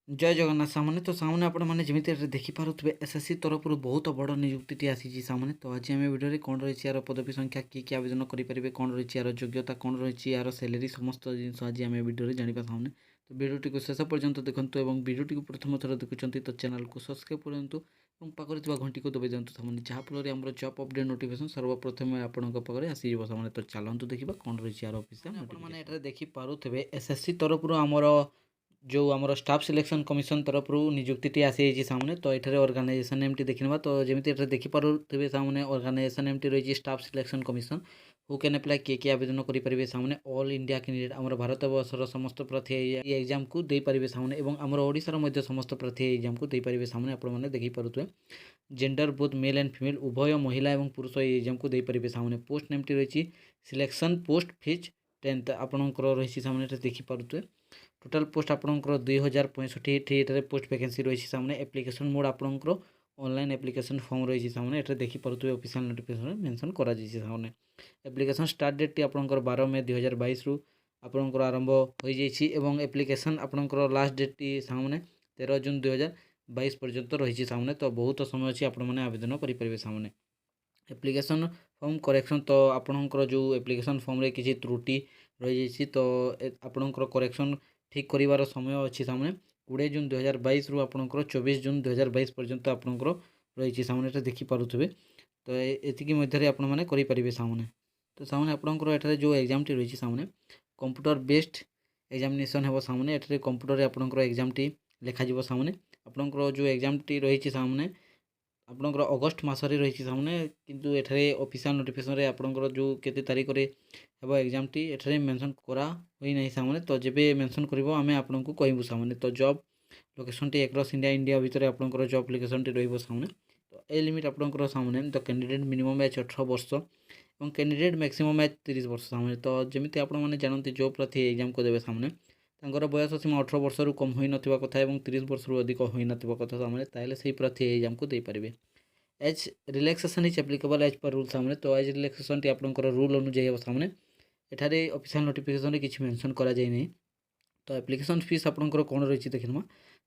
जय जगन्नाथ सामने तो सामने आपण मैंने जमी देखिपे एसएससी तरफ बहुत बड़ नियुक्ति आसी सामने तो आज आम भिडियो कौन रही यार पदवी संख्या किए आवेदन करेंगे कौन रही यार योग्यता कौन रही यार सैलरी समस्त जिन आज आम भिडियो जाना सामने तो भिडियोटी को शेष पर्यंत देखूँ और भिडियोटी को प्रथम थर देखुं तो चैनल को सब्सक्राइब करूँ पाखे घंटी को दबाई दिखाँ सामने जहाँफल आम जॉब अपडेट नोटिफिकेशन सर्वप्रथम आपण पाखे आसो सामने तो चलतु देखा कौन रही यार ऑफिशियल मैंने देखिपे एसएससी तरफ आमर जो आम स्टाफ सिलेक्शन कमिशन तरफ नियुक्ति आसी सामने तो ये ऑर्गेनाइजेशन नेम टी देखा तो जमी देखिपे सामने ऑर्गेनाइजेशन नेम टी रही staff selection commission who can apply किए आवेदन करेंगे सामने ऑल इंडिया कैंडिडेट आम भारत वर्षर समस्त प्रार्थी एग्जाम को दे पारे सामने और आम ओडिशार समस्त प्रार्थी एग्जाम को दे पारे सामने आपने देखिपे gender both male and female उभय महिला और पुरुष एग्जाम को दे पारे सामने पोस्ट नेम टी रही सिलेक्शन पोस्ट फिज 10th आपणकर रही सामने देखिपे टोटाल पोस्ट आपंकर 2065 पोस्ट वैकेंसी रही सामने एप्लिकेशन मोड आपंकर ऑनलाइन एप्लिकेशन फॉर्म रही सामने ये देखिपे ऑफिशियल नोटिफिकेशन मेंशन करा सामने एप्लिकेशन स्टार्ट डेट टी आपंकर 12 मई 2022 रु आपंकर आरंभ हो जाइए एप्लिकेशन आपंकर लास्ट डेट टी सामने 13 जून 2022 पर्यंत रही सामने तो बहुत समय अच्छी आपने आवेदन करेंगे सामने एप्लिकेशन फॉर्म करेक्शन तो आपणकर जो एप्लिकेशन फॉर्म रे किसी त्रुटि रही तो आपणकर करेक्शन ठीक करिवार समय अच्छी सामने 20 जून 2022 रु आपणकर 24 जून 2022 पर्यंत आपणकर रही सामने देखिपे तो एतिकी मध्य आपण मैंने करेंगे सामने तो सामने आपणकर एठारे जो एग्जाम टी रही सामने कंप्यूटर बेस्ड एग्जामिनेशन है सामने एठारे कंप्यूटर आपणकर एग्जाम टी लिखा सामने आपणकर जो एग्जाम टी रही सामने आपणकर अगस्ट मसरे रही सामने किंतु एठारे ऑफिशियल नोटिफिकेशन रे आपणकर जो केते तारीख रे हेबो एग्जाम टी एठारे मेंशन करा होई नहीं सामने तो जेबे मेंशन करबो आमे आपनको कहबो सामने तो job location T across India भितर आपणकर जॉब एप्लिकेशन टी रहबो सामने तो ए लिमिट आपणकर सामने तो कैंडिडेट मिनिमम एज 18 वर्ष और कैंडिडेट मैक्सिमम एज 30 वर्ष सामने तो जमिति आपण माने जानते जो प्रार्थी एग्जाम को देबे सामने तांकर बयस सीमा 18 वर्ष रु कम होई नथिबा कथा एवं 30 वर्ष रु अधिक होई नथिबा कथा सामने ताले सही प्रार्थी एग्जाम को दे पारिबे age relaxation is applicable as per rule सामने तो एज रिलैक्सेशन टी आपणकर रूल अनुଯାୟୀ ହେବ सामने एठारे ऑफिशियल नोटिफिकेशन किसी मेंशन करा जाय नहीं तो एप्लिकेशन फीस आपणकर कोन रही देखिनमा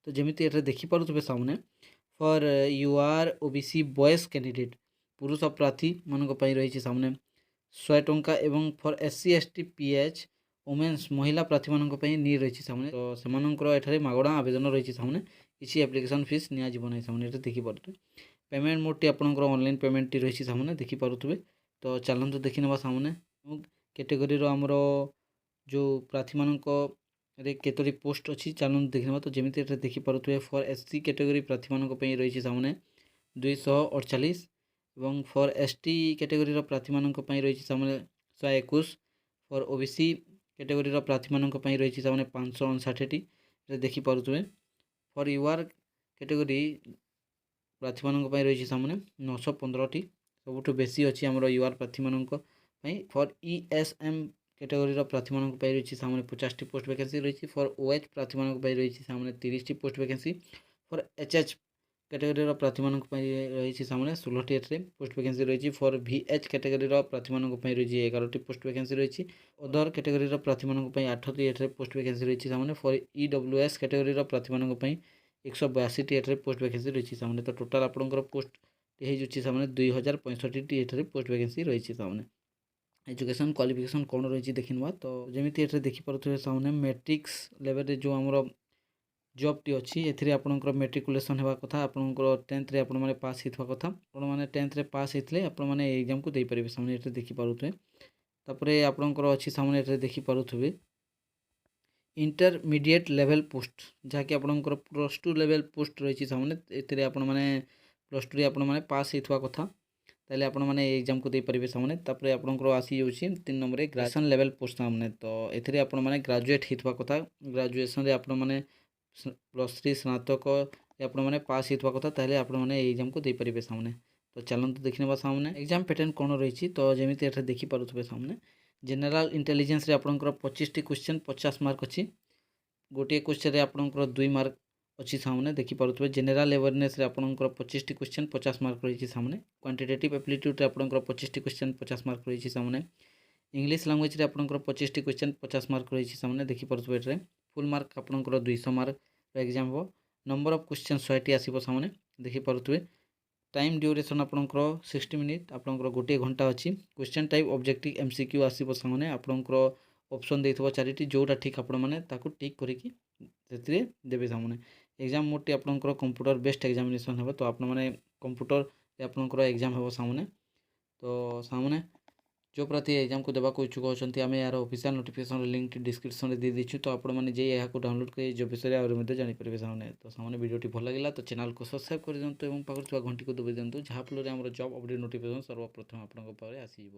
तो जमिति एठारे देखि पारुथबे सामने for U R OBC boys candidate पुरुष प्रार्थी मानक पई रही सामने 100 टंका एवं for SC ST PH womens महिला प्रार्थी मानक पई नी रही सामने तो सेमानकर एठारे मागणा आवेदन रही सामने किसी एप्लिकेशन फीस निया जीव नहीं सामने एटा देखि पारुथबे पेमेंट मोड टी आपणकर ऑनलाइन पेमेंट टी रही सामने देखिपे तो चलते देखी ना सामने कैटेगरी आमर जो प्रार्थी मानक केतोटी पोस्ट अच्छी चलते देखा तो जमी देखिपे फॉर एससी कैटेगरी प्रार्थी मानक रही सामने 248 और फॉर एसटी कैटेगरी प्रार्थी मानक रही सामने 121 फॉर ओबीसी कैटेगरी प्रार्थी मानक रही सामने 559 देखिपे फॉर यूआर कैटेगरी प्रार्थी मानक रही सामने 915 सबुठ बेसी अच्छी आमर यूआर प्रार्थी मानक फॉर ईएसएम कैटेगरी प्रार्थी मानक रही सामने 50 पोस्ट वैकेंसी रही फॉर ओएच प्रार्थी मानक रही सामने 30 post vacancy for HH category प्रार्थी मानक रही सामने 16 पोस्ट वैकेंसी रही फॉर वीएच कैटेगरी प्रार्थी मानक रही 11 पोस्ट वैकेंसी रही अदर कैटेगरी प्रार्थी मानक 8 पोस्ट वैकेंसी रही सामने फॉर ईडब्ल्यूएस कैटेगरी प्रार्थी मानक 182 पोस्ट वैकेंसी रही सामने तो टोटाल आपंकर पोस्ट हो सामने 2065 पोस्ट वैकेंसी रही सामने एजुकेशन क्वालिफिकेशन कौन रही देखा तो जमी ये देखिपे सामने मैट्रिक्स लेवल जो आमर जॉब टी अच्छी एथि आपंकर मेट्रिकुलेसन होगा कथा आपंकर 10th रे आपण माने पास होता कथा आपण माने 10th रे पास होते आपण माने एग्जाम को दे पारे सामने ये देखिपे तापर आपंकर अच्छी सामने ये देखिपे इंटरमीडिएट लेवल पोस्ट जहाँकि आपंकर +2 लेवल पोस्ट रही सामने ये आपण माने +2 आपण माने पास होता कथा ताले आपण माने एग्जाम को दे पारिबे सामने तापर आपनकर आसी जाउछि 3 नंबर रे ग्रेजुएशन लेवल पोस्ट सामने तो एथिरे आपण माने ग्रेजुएट हितवा कथा ग्रेजुएशन रे आपण माने +3 स्नातक आपण माने पास हितवा कथा ताले आपण माने एग्जाम को दे पारिबे सामने तो चलंत देखिनबा सामने एग्जाम पैटर्न कोन रहिछि तो जेमिति एठा देखि पारुथबे सामने जनरल इंटेलिजेंस रे आपनकर 25 टी क्वेश्चन 50 मार्क अछि गोटे क्वेश्चन रे आपनकर 2 मार्क अच्छी सामने देखिपे जनरल अवेयरनेस आपंकर 25 टी क्वेश्चन 50 मार्क रही सामने क्वांटिटेटिव एप्टीट्यूड आपंकर 25 टी क्वेश्चन 50 मार्क रही सामने इंग्लिश लैंग्वेज रे आपंकर 25 टी क्वेश्चन 50 मार्क रही सामने देखिपे फुल मार्क आपंकर 200 मार्क एग्जाम हो नंबर ऑफ क्वेश्चन 100टी आसीबो सामने देखि पारुथबे टाइम ड्यूरेशन आपनकर 60 मिनिट आपनकर गोटे घंटा अछि क्वेश्चन टाइप ऑब्जेक्टिव एमसीक्यू आसीबो सामने आपनकर ऑप्शन देइथबो चारिटी जोटा ठीक आपण माने ताकू टिक करिकि सेतिरे देबे सामने एग्जाम मोडटी आपनकर कंप्यूटर बेस्ड एग्जामिनेशन हेबो तो आपण माने कंप्यूटर आपनकर एग्जाम हेबो सामने तो सामने जो प्रति एग्जाम को देवा इच्छुक होती आम यार ऑफिशियल नोटिफिकेशन लिंक डिस्क्रिप्शन में दे दीचु तो आपण मैंने जे यहाँ डाउनलोड कर जो विषय और जानीपर सामने तो सामने वीडियो भल लगा तो चैनल को सब्सक्राइब कर दिखाँ और पाखर घंटी को दबाई दिखाँ जहाँफल आम जॉब अपडेट नोटिफिकेशन सर्वप्रथम आपंक आसीज।